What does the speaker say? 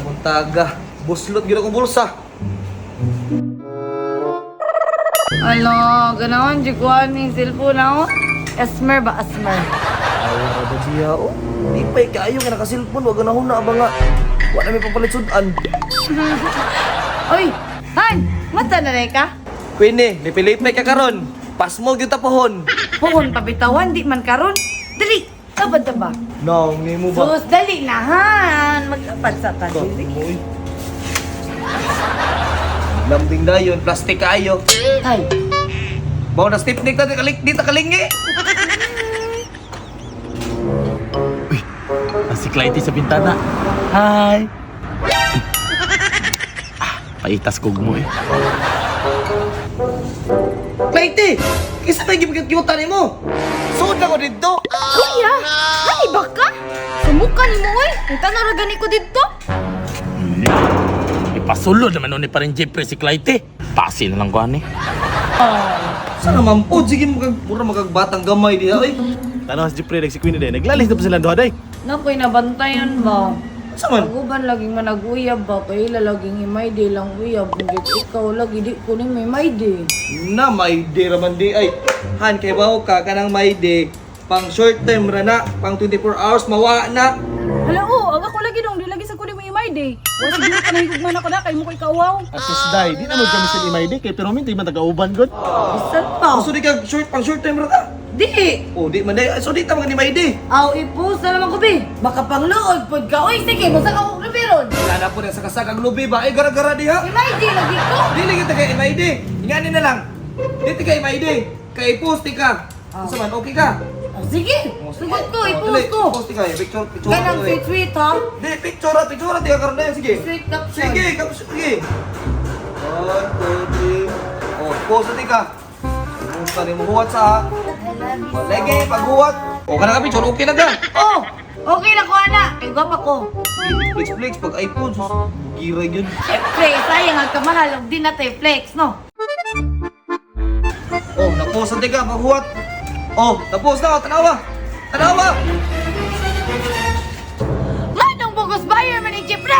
buntaga. Buslot gina kong bulsa. Ala, ganahan di ko ni cellphone ako. Asmer ba, asmer? Ay, rada siya, oh. Di pa kayo nga nakasilpon. Wag na huna ba nga. Wala may papalit sudan. Oy, Han! Mata na rin ka? Queenie, may pilipay ka karon. Pas mo gyud tapahon. Puhon pabitawan, di man karon. Dali, sabad na ba? Nang, ni mo ba? Sus, dali na, Han! Magkapat sa kadili. Kamoy. Lambing na yun, plastic kayo. Ay, Bawa na stipnik na di takalingi. Si Clytie sa bintana. Hi! Paitas kog mo eh. Clayty! Kisa may gimagkiutan ni mo. Suod ako dito. kuya! Ay, baka? Sumukan mo, oy! Ito na ragani ko dito. Ipasulod naman nun ni pa rin Jeffrey si Clytie. Pasi na lang ko ani. Saan naman po? Sige, mura magagbatang gamay diha. Ay, Tanong si Jeffrey si Queenie din. Naglalis na pa sila doon day. Nakoy, nabantayan ba? saan man? Aguban laging manag-uyab ba? Kaya lalaging imay di lang uyab. Kung ikaw lagi di ko ni may di. Na, may day raman di. Ay, Han, kay baho ka kanang may day. Pang short term ra na, pang 24 hours, mawa na. Hala, oo, ako lagi dong, di lagi sa kunin mo imay day. Wala siguro ka nahigugman ako na, kay mo ko'y kawaw. At sis day, di naman kami sila imay day. Kay pero minti man taga-uban god. Bisan pa. Gusto di ka pang short term ra na. Di! Oh, di man day. So, di tama ka ni may day. Aw, i-post na naman ko, be. Baka pang lood, pod ka. Uy, sige, basta ka kong reveron. Wala na po na sa kasakang lubi ba? Ay, gara-gara diha. Imay di, lagi ko. Dili kita kay MID. Inganin na lang. Dito kay MID. Kay post ka. Asa man, okay ka? Oh, sige, sugot ko, i-post ko. Post ka. Picture. Ganang sweet-sweet, ha? Di, picture. Di ka karoon na yan. Sige. Sweet caption. Sige, sige. 1, 2, 3. Oh, post ka. Kung ka rin mahuwat sa lagi, paghuwat. O ka na ka picture, okay na ka. Oh, okay na ko, ana. Kay gwapa ko. Flex, pag iPhone, sus, gira yun. Siyempre, sayang ang kamahal. Huwag din natin flex, no? Oh, na-post na ka, paghuwat. Oh, na-post na, tanawa. Tanawa. Manong bugos buyer man ni Chipre!